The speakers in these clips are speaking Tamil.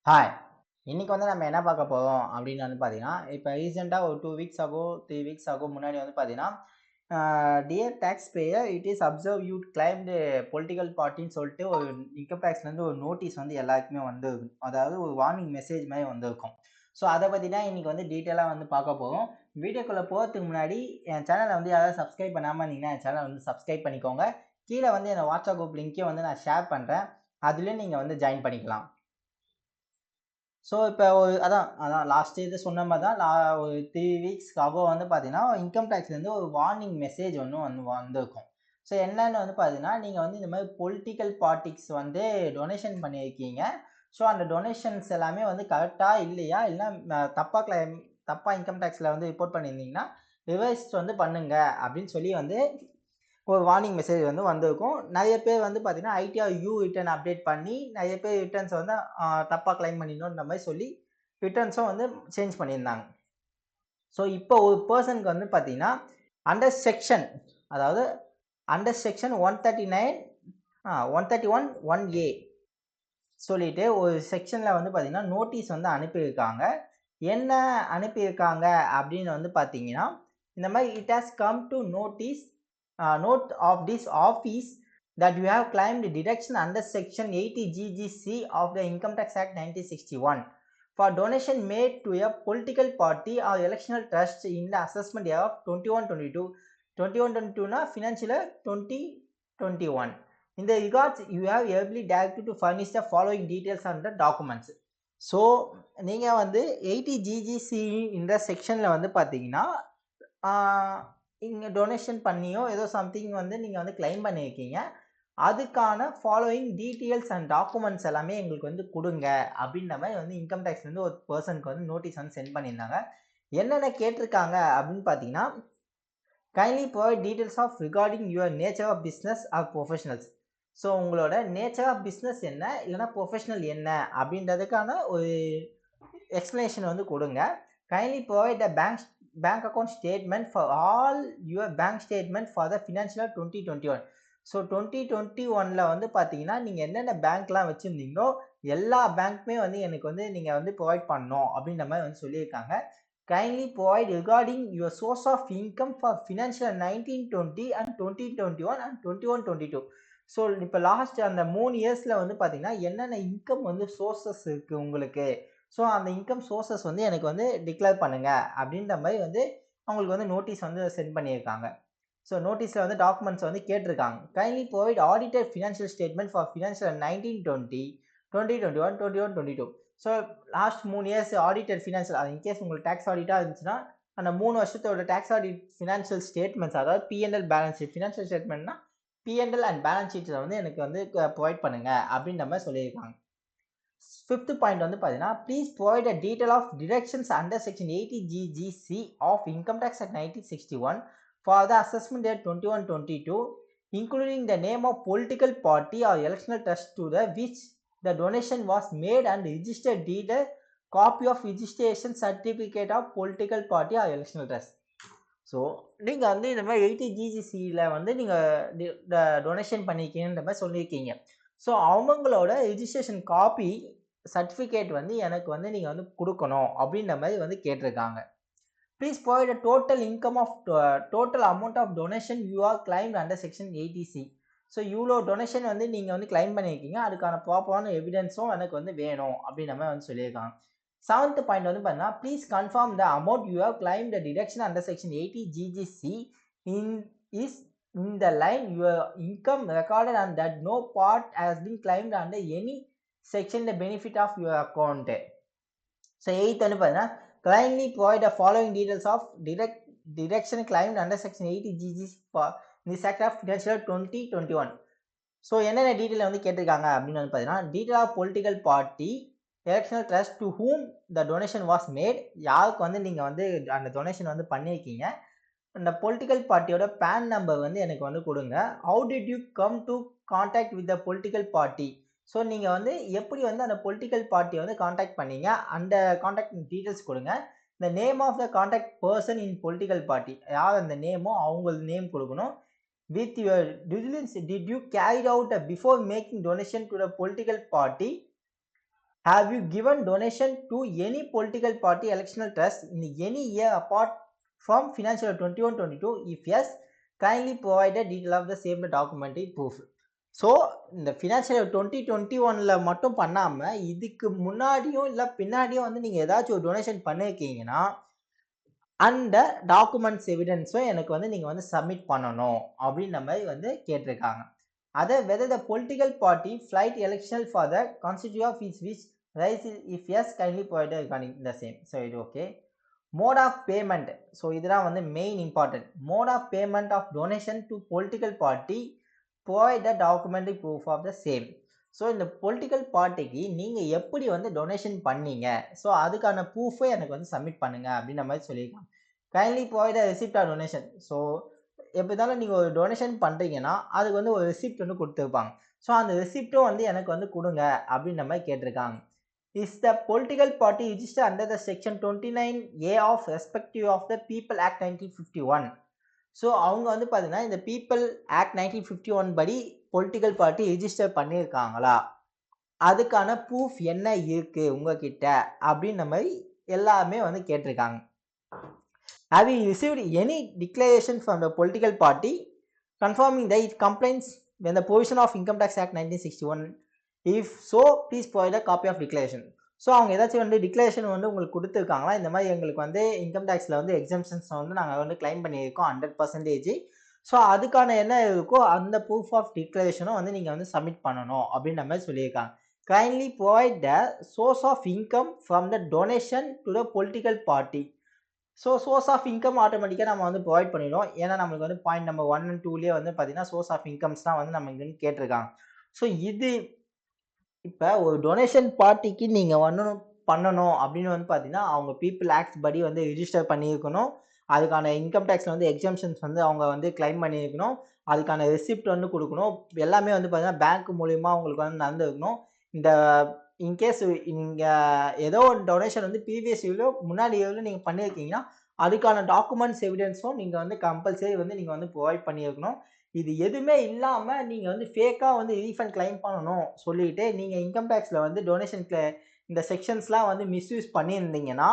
ஹாய்! இன்னைக்கு வந்து நம்ம என்ன பார்க்க போறோம் அப்படின்னு வந்து பார்த்தீங்கன்னா, இப்ப ரீசென்ட்டா ஒரு 2 வீக்ஸ் அகோ, 3 வீக்ஸ் அகோ முன்னாடி வந்து பார்த்தீங்கன்னா, dear tax payer it is observe you claimed political பார்ட்டின்னு சொல்லிட்டு ஒரு இன்கம் டாக்ஸ்லேருந்து ஒரு நோட்டீஸ் வந்து எல்லாருக்குமே வந்திருக்கும். அதாவது ஒரு வார்னிங் மெசேஜ் மாரி வந்திருக்கும். ஸோ அத பத்தி தான் இன்னைக்கு வந்து டீட்டெயிலா வந்து பார்க்க போறோம். வீடியோக்குள்ள போறதுக்கு முன்னாடி என் சேனல வந்து யாராவது சப்ஸ்கிரைப் பண்ணாம இருந்தீங்கன்னா, என் சேனல வந்து சப்ஸ்கிரைப் பண்ணிக்கோங்க. கீழ வந்து என்னோட வாட்ஸ்அப் குரூப் லிங்க்கையும் வந்து நான் ஷேர் பண்றேன். அதிலயும் நீங்க வந்து ஜாயின் பண்ணிக்கலாம். ஸோ, இப்ப ஒரு அதான் அதான் லாஸ்ட் இது சொன்ன மாரி தான். ஒரு 3 வீக்ஸ்க்காக வந்து பார்த்தீங்கன்னா, இன்கம் டாக்ஸ்லேருந்து ஒரு வார்னிங் மெசேஜ் ஒண்ணு வந்து வந்திருக்கும். ஸோ, என்னன்னு வந்து பார்த்தீங்கன்னா, நீங்க வந்து இந்த மாரி பொலிட்டிக்கல் பார்ட்டிஸ் வந்து டொனேஷன் பண்ணியிருக்கீங்க. ஸோ, அந்த டொனேஷன்ஸ் எல்லாமே வந்து கரெக்ட்டா இல்லையா? இல்லன்னா தப்பா இன்கம் டாக்ஸ்ல வந்து ரிப்போர்ட் பண்ணியிருந்தீங்கன்னா, ரிவைஸ் வந்து பண்ணுங்க அப்படின்னு சொல்லி வந்து ஒரு வார்னிங் மெசேஜ் வந்து வந்திருக்கும். நெறைய பேர் வந்து பார்த்தீங்கன்னா, ஐடிஆர் ரிட்டர்ன் அப்டேட் பண்ணி, நெறைய பேர் ரிட்டர்ன்ஸ வந்து தப்பா கிளைம் பண்ணிடணுன்ற மாரி சொல்லி, ரிட்டர்ன்ஸும் வந்து சேஞ்ச் பண்ணியிருந்தாங்க. ஸோ, இப்போ ஒரு பெர்சனுக்கு வந்து பார்த்தீங்கன்னா, அண்டர் செக்ஷன் அதாவது அண்டர் செக்ஷன் 139 131 1A சொல்லிட்டு ஒரு செக்ஷன்ல வந்து பார்த்தீங்கன்னா, நோட்டீஸ் வந்து அனுப்பியிருக்காங்க. என்ன அனுப்பியிருக்காங்க அப்படின்னு வந்து பார்த்தீங்கன்னா, இந்த மாரி it has come to note of this office that you have claimed deduction under section 80 GGC of the Income Tax Act 1961 for donation made to a political party or electional trust in the assessment year of 21-22. 21-22 னா financial year 2021. In the regards, you have ably directed to furnish the following details on the documents. So, நீங்க வந்து 80 GGC இந்த செக்ஷன்ல வந்து பார்த்தீங்கன்னா, ஆ இங்க டொனேஷன் பண்ணியோ ஏதோ சம்திங் வந்து நீங்க வந்து கிளைம் பண்ணியிருக்கீங்க. அதுக்கான ஃபாலோயிங் டீட்டெயில்ஸ் அண்ட் டாக்குமெண்ட்ஸ் எல்லாமே எங்களுக்கு வந்து குடுங்க அப்படின்ற மாரி வந்து இன்கம் டாக்ஸ்லேருந்து ஒரு பெர்சனுக்கு வந்து நோட்டீஸ் வந்து சென்ட் பண்ணியிருந்தாங்க. என்னென்ன கேட்டிருக்காங்க அப்படின்னு பார்த்தீங்கன்னா, kindly provide details of regarding your nature of business or professionals. So உங்களோட நேச்சர் ஆஃப் பிசினஸ் என்ன? இல்லன்னா ப்ரொஃபஷனல் என்ன? அப்படின்றதுக்கான ஒரு எக்ஸ்ப்ளனேஷன் வந்து குடுங்க. Kindly provide a bank account statement for all your bank statement for the financial year 2021. So 2021ல வந்து பார்த்தீங்கன்னா, நீங்க என்னென்ன பேங்க்லாம் வச்சிருந்தீங்களோ, எல்லா பேங்க்குமே வந்து எனக்கு வந்து நீங்க வந்து ப்ரொவைட் பண்ணணும் அப்படின்ற மாரி வந்து சொல்லியிருக்காங்க. Kindly provide regarding your source of income for financial 1920 and 2021 and 21-22. So இப்ப லாஸ்ட் அந்த 3 இயர்ஸ்ல வந்து பார்த்தீங்கன்னா, என்னென்ன இன்கம் வந்து சோர்சஸ் இருக்கு உங்களுக்கு. ஸோ அந்த இன்கம் சோர்சஸ் வந்து எனக்கு வந்து டிக்ளேர் பண்ணுங்க அப்படின்ற மாரி வந்து அவங்களுக்கு வந்து நோட்டீஸ் வந்து சென்ட் பண்ணியிருக்காங்க. ஸோ நோட்டீஸ்ல வந்து டாக்குமெண்ட்ஸ் வந்து கேட்டிருக்காங்க. Kindly provide audited financial statement for financial 1920, 2021, 21, 22. So last 3 years audited financial அது இன்கேஸ் உங்களுக்கு டாக்ஸ் ஆடிட்டா இருந்துச்சுன்னா, அந்த 3 வருஷத்தோட டாக்ஸ் ஆடிட் ஃபினான்ஷியல் ஸ்டேட்மெண்ட்ஸ் அதாவது P&L பேலன்ஸ் ஷீட். ஃபினான்ஷியல் ஸ்டேட்மெண்ட்னா P&L அண்ட் பேலன்ஸ் ஷீட்ஸ வந்து எனக்கு வந்து ப்ரொவைட் பண்ணுங்க அப்படின்ற மாரி சொல்லியிருக்காங்க. 5th பாயிண்ட் வந்து பார்த்தீங்கன்னா, please provide a detail of deductions under section 80 GGC of income tax act 1961 for the assessment year 21, 22, including the name of political party or electoral trust to the which the donation was made and registered deed or copy of registration certificate of political party or electoral trust. So, நீங்க வந்து இந்த மாரி 80 GGCல வந்து நீங்க டி ட டொனேஷன் பண்ணியிருக்கீங்கன்ற மாரி சொல்லியிருக்கீங்க. ஸோ, அவங்களோட ரிஜிஸ்ட்ரேஷன் காப்பி, சர்டிஃபிகேட் வந்து எனக்கு வந்து நீங்க வந்து குடுக்கணும் அப்டின்ற மாரி வந்து கேட்டிருக்காங்க. Please provide a total amount of donation you are claimed under section 80C. So, இவ்ளோ டொனேஷன் வந்து நீங்க வந்து கிளைம் பண்ணியிருக்கீங்க. அதுக்கான ப்ராப்பரான எவிடன்ஸும் எனக்கு வந்து வேணும் அப்டின்ற மாரி வந்து சொல்லியிருக்காங்க. 7th பாயிண்ட் வந்து பார்த்தீங்கன்னா, please confirm the amount you have claimed the deduction under section 80 GGC in is in the line your income recorded and that no part has been claimed under any section the benefit of your account. So 8th வந்து பார்த்தீங்கன்னா, kindly provide the following details of deduction claimed under section 80 GGC for this act of financial year 2021. So என்னென்ன டீட்டெயில் வந்து கேட்டிருக்காங்க அப்படின்னு வந்து பார்த்தீங்கன்னா, detail of political party, electoral trust to whom the donation was made. யாருக்கு வந்து நீங்க வந்து அந்த டொனேஷன் வந்து பண்ணியிருக்கீங்க. அந்த பொலிட்டிக்கல் பார்ட்டியோட பேன் நம்பர் வந்து எனக்கு வந்து குடுங்க. How did you come to contact with the political party. So நீங்க வந்து எப்படி வந்து அந்த பொலிட்டிக்கல் பார்ட்டிய வந்து கான்டாக்ட் பண்ணீங்க. அந்த கான்டாக்ட் டீட்டெயில்ஸ் குடுங்க. The name of the contact person in political party. யார் அந்த நேமோ அவங்க நேம் குடுக்கணும். With your diligence, did you carry out before making donation to the political party? have you given donation to any political party electional trust in any year apart from financial year 21-22? If yes, kindly provide a detail of the same documentary proof. So இந்த ஃபினான்ஷியல் இயர் 2021ல மட்டும் பண்ணாமல் இதுக்கு முன்னாடியும் இல்லை பின்னாடியும் வந்து நீங்கள் ஏதாச்சும் ஒரு டொனேஷன் பண்ணியிருக்கீங்கன்னா அந்த டாக்குமெண்ட்ஸ் எவிடன்ஸும் எனக்கு வந்து நீங்கள் வந்து சப்மிட் பண்ணணும் அப்படின்ற மாதிரி வந்து கேட்டிருக்காங்க. அதை whether the political party flight election for the constituent of its which rise if yes kindly provide regarding the same. So இது okay. Mode of payment. So இதெல்லாம் வந்து main important. Mode of payment of donation to political party provide the documentary proof of the same. So இந்த பொலிட்டிக்கல் பார்ட்டிக்கு நீங்கள் எப்படி வந்து டொனேஷன் பண்ணீங்க, ஸோ அதுக்கான ப்ரூஃபை எனக்கு வந்து சப்மிட் பண்ணுங்க அப்படின்ற மாதிரி சொல்லியிருக்காங்க. Kindly provide the receipt of donation. So எப்படி இருந்தாலும் நீங்கள் ஒரு டொனேஷன் பண்ணுறீங்கன்னா அதுக்கு வந்து ஒரு ரெசிப்ட் வந்து கொடுத்துருப்பாங்க. ஸோ அந்த ரெசிப்டும் வந்து எனக்கு வந்து கொடுங்க அப்படின்ற மாதிரி கேட்டிருக்காங்க. Is the political party registered under the section 29A of respective of the People Act 1951? So அவங்க வந்து பார்த்தீங்கன்னா இந்த பீப்புள் ஆக்ட் 1951 படி பொலிட்டிக்கல் பார்ட்டி ரிஜிஸ்டர் பண்ணியிருக்காங்களா, அதுக்கான ப்ரூஃப் என்ன இருக்கு உங்ககிட்ட அப்படின்ற மாதிரி எல்லாமே வந்து கேட்டிருக்காங்க. Have you received any declaration from the political party confirming that it complies with the provision of Income Tax Act 1961? If so, please provide a copy of declaration. So அவங்க ஏதாச்சும் வந்து டிக்ளரேஷன் வந்து உங்களுக்கு கொடுத்துருக்காங்களா, இந்த மாதிரி எங்களுக்கு வந்து இன்கம் டேக்ஸில் வந்து எக்ஸம்ஷன்ஸ் வந்து நாங்கள் வந்து கிளைம் பண்ணியிருக்கோம் 100%. ஸோ அதுக்கான என்ன இருக்கோ அந்த ப்ரூஃப் ஆஃப் டிக்ளரேஷனும் வந்து நீங்கள் வந்து சப்மிட் பண்ணணும் அப்படின்ற மாதிரி சொல்லியிருக்காங்க. Kindly provide the source of income from the donation to the political party. So source of income ஆட்டோமேட்டிக்காக நம்ம வந்து ப்ரொவைட் பண்ணிடுவோம். ஏன்னா நம்மளுக்கு வந்து பாயிண்ட் நம்பர் 1 and 2லேயே வந்து பார்த்தீங்கன்னா சோர்ஸ் ஆஃப் இன்கம்ஸ் தான் வந்து நம்ம இங்கே கேட்டிருக்காங்க. ஸோ இது இப்போ ஒரு டொனேஷன் பார்ட்டிக்கு நீங்கள் பண்ணணும் அப்படின்னு வந்து பார்த்தீங்கன்னா அவங்க பீப்புள் ஆக்ட் படி வந்து ரிஜிஸ்டர் பண்ணியிருக்கணும். அதுக்கான இன்கம் டேக்ஸில் வந்து எக்ஸம்ஷன்ஸ் வந்து அவங்க வந்து கிளைம் பண்ணியிருக்கணும். அதுக்கான ரெசிப்ட் வந்து கொடுக்கணும். எல்லாமே வந்து பார்த்தீங்கன்னா பேங்க் மூலிமா உங்களுக்கு வந்து நடந்துருக்கணும். இந்த இன்கேஸ் நீங்கள் ஏதோ ஒரு டொனேஷன் வந்து ப்ரீவியஸ் இயர்லோ முன்னாடி இயர்லோ நீங்கள் பண்ணியிருக்கீங்கன்னா அதுக்கான டாக்குமெண்ட்ஸ் எவிடன்ஸும் நீங்கள் வந்து கம்பல்சரி வந்து நீங்கள் வந்து ப்ரொவைட் பண்ணியிருக்கணும். இது எதுவுமே இல்லாமல் நீங்கள் வந்து ஃபேக்காக வந்து ரீஃபண்ட் கிளைம் பண்ணணும் சொல்லிட்டு நீங்கள் இன்கம் டேக்ஸில் வந்து டொனேஷன் இந்த செக்ஷன்ஸ்லாம் வந்து மிஸ்யூஸ் பண்ணியிருந்தீங்கன்னா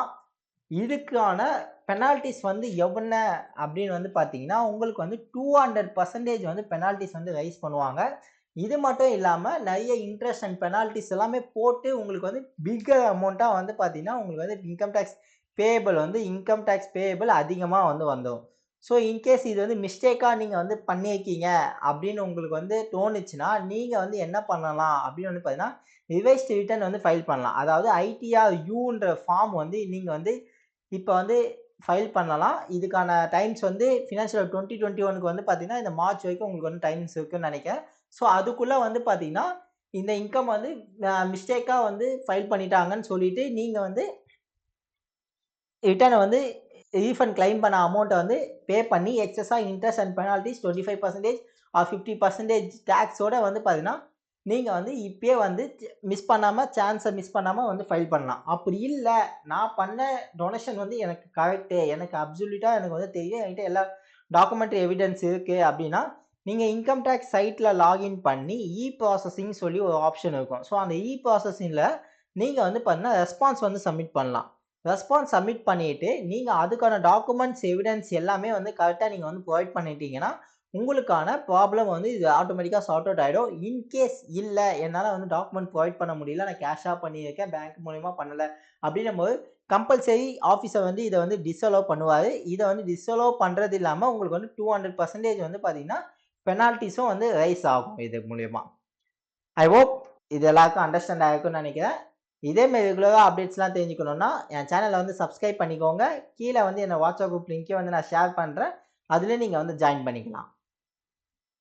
இதுக்கான பெனால்ட்டிஸ் வந்து எவ்வளோ அப்படின்னு வந்து பார்த்தீங்கன்னா உங்களுக்கு வந்து 200% வந்து பெனால்ட்டிஸ் வந்து ரைஸ் பண்ணுவாங்க. இது மட்டும் இல்லாமல் நிறைய இன்ட்ரெஸ்ட் அண்ட் பெனால்ட்டிஸ் எல்லாமே போட்டு உங்களுக்கு வந்து பிக்கர் அமௌண்ட்டாக வந்து பார்த்தீங்கன்னா உங்களுக்கு வந்து இன்கம் டேக்ஸ் பேயபிள் அதிகமாக வந்து வந்துடும். ஸோ இன்கேஸ் இது வந்து மிஸ்டேக்காக நீங்கள் வந்து பண்ணியிருக்கீங்க அப்படின்னு உங்களுக்கு வந்து தோணுச்சுன்னா நீங்கள் வந்து என்ன பண்ணலாம் அப்படின்னு வந்து பார்த்தீங்கன்னா ரிவைஸ்ட் ரிட்டர்ன் வந்து ஃபைல் பண்ணலாம். அதாவது ஐடிஆர் யூன்ற ஃபார்ம் வந்து நீங்கள் வந்து இப்போ வந்து ஃபைல் பண்ணலாம். இதுக்கான டைம்ஸ் வந்து ஃபினான்ஷியல் 2021க்கு வந்து பார்த்தீங்கன்னா இந்த மார்ச் வரைக்கும் உங்களுக்கு வந்து டைம்ஸ் இருக்குன்னு நினைக்கிறேன். ஸோ அதுக்குள்ளே வந்து பார்த்தீங்கன்னா இந்த இன்கம் வந்து மிஸ்டேக்காக வந்து ஃபைல் பண்ணிட்டாங்கன்னு சொல்லிட்டு நீங்கள் வந்து ரிட்டர்னை வந்து ரீஃபண்ட் கிளைம் பண்ண அமௌண்ட்டை வந்து பே பண்ணி எக்ஸஸாக இன்ட்ரெஸ்ட் அண்ட் பெனால்ட்டிஸ் 25% ஆர் 50% டேக்ஸோட வந்து பார்த்தீங்கன்னா நீங்கள் வந்து இப்பயே வந்து சான்ஸை மிஸ் பண்ணாமல் வந்து ஃபைல் பண்ணலாம். அப்படி இல்லை நான் பண்ண டொனேஷன் வந்து எனக்கு கரெக்டு, எனக்கு அப்சல்யூட்டாக எனக்கு வந்து தெரியும், என்கிட்ட எல்லா டாக்குமெண்ட்ரி எவிடன்ஸ் இருக்குது அப்படின்னா நீங்கள் இன்கம் டேக்ஸ் சைட்டில் லாகின் பண்ணி ப்ராசஸிங் சொல்லி ஒரு ஆப்ஷன் இருக்கும். ஸோ அந்த ப்ராசஸிங்கில் நீங்கள் வந்து பார்த்தீங்கன்னா ரெஸ்பான்ஸ் வந்து சப்மிட் பண்ணலாம். ரெஸ்பான்ஸ் சப்மிட் பண்ணிவிட்டு நீங்கள் அதுக்கான டாக்குமெண்ட்ஸ் எவிடன்ஸ் எல்லாமே வந்து கரெக்டாக நீங்கள் வந்து ப்ரொவைட் பண்ணிட்டீங்கன்னா உங்களுக்கான ப்ராப்ளம் வந்து இது ஆட்டோமேட்டிக்காக சார்ட் அவுட் ஆகிடும். இன்கேஸ் இல்லை என்னால் வந்து டாக்குமெண்ட் ப்ரொவைட் பண்ண முடியல, நான் கேஷாக பண்ணியிருக்கேன், பேங்க் மூலிமா பண்ணலை அப்படின்னும் போது கம்பல்சரி ஆஃபீஸர் வந்து இதை வந்து டிஸ்அலோவ் பண்ணுவார். இதை வந்து டிஸ்அலோவ் பண்ணுறது இல்லாமல் உங்களுக்கு வந்து 200% வந்து பார்த்தீங்கன்னா பெனால்ட்டிஸும் வந்து ரைஸ் ஆகும் இது மூலயமா. ஐ ஹோப் இது எல்லாருக்கும் அண்டர்ஸ்டாண்ட் ஆகிருக்குன்னு நினைக்கிறேன். இதேமாரி ரெகுலராக அப்டேட்ஸ்லாம் தெரிஞ்சுக்கணுன்னா என் சேனலை வந்து சப்ஸ்கிரைப் பண்ணிக்கோங்க. கீழே வந்து என்னோட வாட்ஸ்அப் குரூப் லிங்க்கே வந்து நான் ஷேர் பண்ணுறேன். அதில் நீங்கள் வந்து ஜாயின் பண்ணிக்கலாம்.